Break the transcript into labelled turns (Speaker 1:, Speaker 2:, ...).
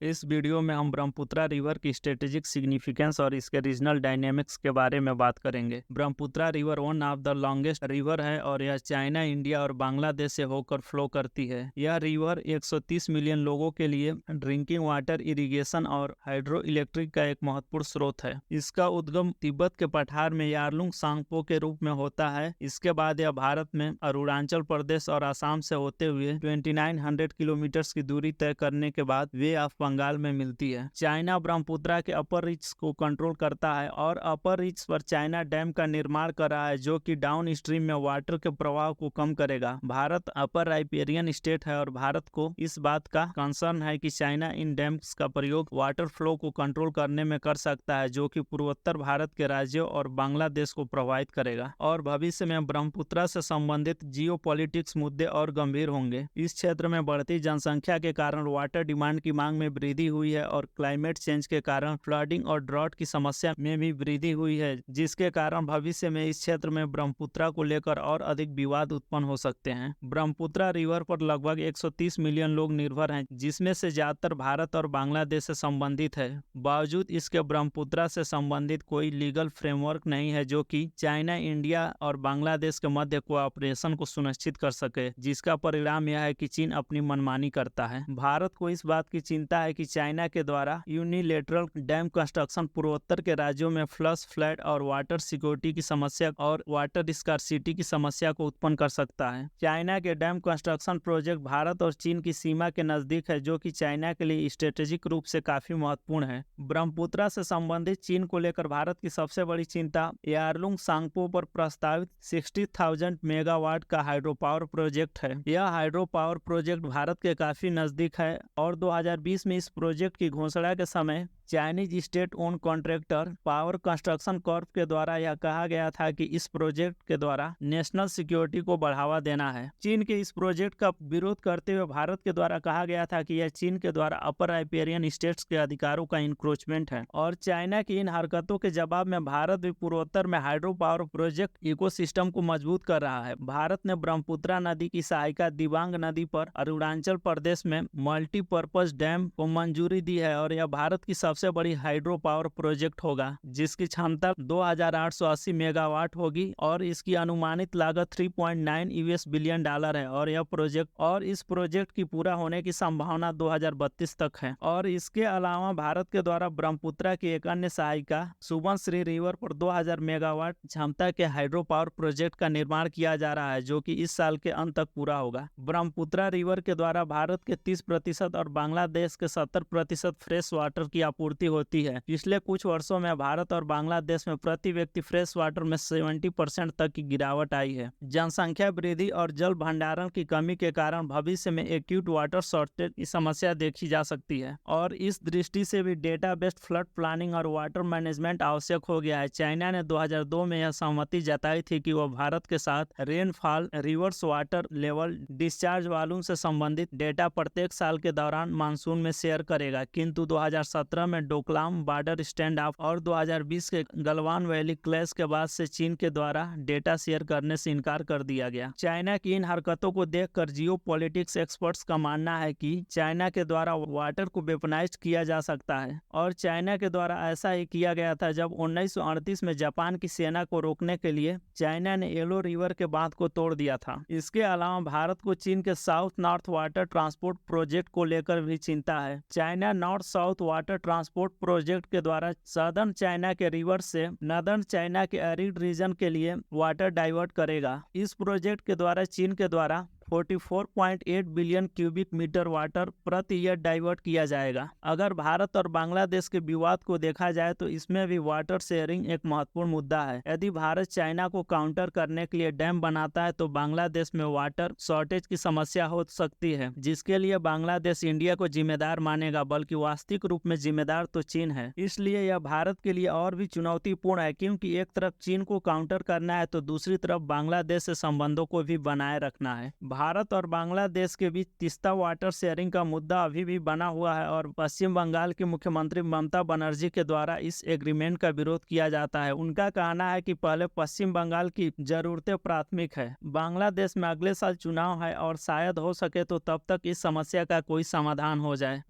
Speaker 1: इस वीडियो में हम ब्रह्मपुत्रा रिवर की स्ट्रेटेजिक सिग्निफिकेंस और इसके रीजनल डायनेमिक्स के बारे में बात करेंगे। Brahmaputra river one of the longest river है और यह चाइना, इंडिया और बांग्लादेश से होकर फ्लो करती है। यह रिवर 130 मिलियन लोगों के लिए ड्रिंकिंग वाटर, इरिगेशन और हाइड्रो इलेक्ट्रिक का एक महत्वपूर्ण स्रोत है। इसका उद्गम तिब्बत के पठार में यारलुंग सांगपो के रूप में होता है। इसके बाद यह भारत में अरुणाचल प्रदेश और असम से होते हुए 2900 किलोमीटर की दूरी तय करने के बाद वे ऑफ बंगाल में मिलती है। चाइना ब्रह्मपुत्रा के अपर रीच को कंट्रोल करता है और अपर रीच पर चाइना डैम का निर्माण कर रहा है, जो कि डाउन स्ट्रीम में वाटर के प्रवाह को कम करेगा। भारत अपर राइपेरियन स्टेट है और भारत को इस बात का कंसर्न है कि चाइना इन डैम्स का प्रयोग वाटर फ्लो को कंट्रोल करने में कर सकता है, जो कि पूर्वोत्तर भारत के राज्यों और बांग्लादेश को प्रभावित करेगा और भविष्य में ब्रह्मपुत्रा से संबंधित जियोपॉलिटिक्स मुद्दे और गंभीर होंगे। इस क्षेत्र में बढ़ती जनसंख्या के कारण वाटर डिमांड की मांग में वृद्धि हुई है और क्लाइमेट चेंज के कारण फ्लडिंग और ड्रॉट की समस्या में भी वृद्धि हुई है, जिसके कारण भविष्य में इस क्षेत्र में ब्रह्मपुत्रा को लेकर और अधिक विवाद उत्पन्न हो सकते हैं। ब्रह्मपुत्रा रिवर पर लगभग 130 मिलियन लोग निर्भर हैं, जिसमें से ज्यादातर भारत और बांग्लादेश से संबंधित है। बावजूद इसके ब्रह्मपुत्रा से संबंधित कोई लीगल फ्रेमवर्क नहीं है जो कि चाइना, इंडिया और बांग्लादेश के मध्य कोऑपरेशन को सुनिश्चित कर सके, जिसका परिणाम यह है कि चीन अपनी मनमानी करता है। भारत को इस बात की चिंता है कि चाइना के द्वारा यूनिलेटरल डैम कंस्ट्रक्शन पूर्वोत्तर के राज्यों में फ्लश, फ्लड और वाटर सिक्योरिटी की समस्या और वाटर स्कार्सिटी की समस्या को उत्पन्न कर सकता है। चाइना के डैम कंस्ट्रक्शन प्रोजेक्ट भारत और चीन की सीमा के नजदीक है, जो कि चाइना के लिए स्ट्रेटेजिक रूप से काफी महत्वपूर्ण है। ब्रह्मपुत्रा से संबंधित चीन को लेकर भारत की सबसे बड़ी चिंता यारलुंग सांगपो पर प्रस्तावित 60,000 मेगावाट का हाइड्रो पावर प्रोजेक्ट है। यह हाइड्रो पावर प्रोजेक्ट भारत के काफी नजदीक है और 2020 में इस प्रोजेक्ट की घोषणा के समय Chinese state own contractor power construction Corp के द्वारा यह कहा गया था कि इस प्रोजेक्ट के द्वारा नेशनल सिक्योरिटी को बढ़ावा देना है। चीन के इस प्रोजेक्ट का विरोध करते हुए भारत के द्वारा कहा गया था कि यह चीन के द्वारा अपर राइपेरियन स्टेट्स के अधिकारों का इंक्रोचमेंट है और चाइना की इन हरकतों के जवाब में भारत भी पूर्वोत्तर में हाइड्रो पावर प्रोजेक्ट इकोसिस्टम को मजबूत कर रहा है। भारत ने ब्रह्मपुत्रा नदी की सहायिका दिबांग नदी पर अरुणाचल प्रदेश में मल्टीपर्पज डैम को मंजूरी दी है और यह भारत की सबसे बड़ी हाइड्रो पावर प्रोजेक्ट होगा, जिसकी क्षमता 2880 मेगावाट होगी और इसकी अनुमानित लागत 3.9 यूएस बिलियन डॉलर है और इस प्रोजेक्ट की पूरा होने की संभावना 2032 तक है। और इसके अलावा भारत के द्वारा ब्रह्मपुत्रा की एक अन्य सहायिका सुबनसिरी रिवर पर 2000 मेगावाट क्षमता के हाइड्रो पावर प्रोजेक्ट का निर्माण किया जा रहा है, जो कि इस साल के अंत तक पूरा होगा। ब्रह्मपुत्रा रिवर के द्वारा भारत के 30% और बांग्लादेश के 70% फ्रेश वाटर की आपूर्ति होती है। पिछले कुछ वर्षों में भारत और बांग्लादेश में प्रति व्यक्ति फ्रेश वाटर में 70% तक की गिरावट आई है। जनसंख्या वृद्धि और जल भंडारण की कमी के कारण भविष्य में एक्यूट वाटर शॉर्टेज की समस्या देखी जा सकती है और इस दृष्टि से भी डेटा बेस्ड फ्लड प्लानिंग और वाटर मैनेजमेंट आवश्यक हो गया है। चाइना ने 2002 में यह सहमति जताई थी कि वह भारत के साथ rainfall, reverse water level, discharge volume से संबंधित डेटा प्रत्येक साल के दौरान मानसून में शेयर करेगा, किंतु 2017 में डोकलाम बॉर्डर स्टैंड ऑफ और 2020 के गलवान वैली क्लैश के बाद से चीन के द्वारा डेटा शेयर करने से इनकार कर दिया गया। चाइना की इन हरकतों को देखकर जियोपॉलिटिक्स एक्सपर्ट्स का मानना है कि चाइना के द्वारा वाटर को वेपनाइज किया जा सकता है और चाइना के द्वारा ऐसा ही किया गया था जब 1938 में जापान की सेना को रोकने के लिए चाइना ने येलो रिवर के बांध को तोड़ दिया था। इसके अलावा भारत को चीन के south north water transport project को लेकर भी चिंता है। China north south water transport project के द्वारा सदर्न चाइना के रिवर से नदर्न चाइना के एरिड रीजन के लिए वाटर डाइवर्ट करेगा। इस प्रोजेक्ट के द्वारा चीन के द्वारा 44.8 बिलियन क्यूबिक मीटर वाटर प्रति ईयर डाइवर्ट किया जाएगा। अगर भारत और बांग्लादेश के विवाद को देखा जाए तो इसमें भी वाटर शेयरिंग एक महत्वपूर्ण मुद्दा है। यदि भारत चाइना को काउंटर करने के लिए डैम बनाता है तो बांग्लादेश में वाटर शॉर्टेज की समस्या हो सकती है, जिसके लिए बांग्लादेश इंडिया को जिम्मेदार मानेगा, बल्कि वास्तविक रूप में जिम्मेदार तो चीन है। इसलिए यह भारत के लिए और भी चुनौतीपूर्ण है, क्योंकि एक तरफ चीन को काउंटर करना है तो दूसरी तरफ बांग्लादेश से संबंधों को भी बनाए रखना है। भारत और बांग्लादेश के बीच तीस्ता वाटर शेयरिंग का मुद्दा अभी भी बना हुआ है और पश्चिम बंगाल की मुख्यमंत्री ममता बनर्जी के द्वारा इस एग्रीमेंट का विरोध किया जाता है। उनका कहना है कि पहले पश्चिम बंगाल की जरूरतें प्राथमिक है। बांग्लादेश में अगले साल चुनाव है और शायद हो सके तो तब तक इस समस्या का कोई समाधान हो जाए।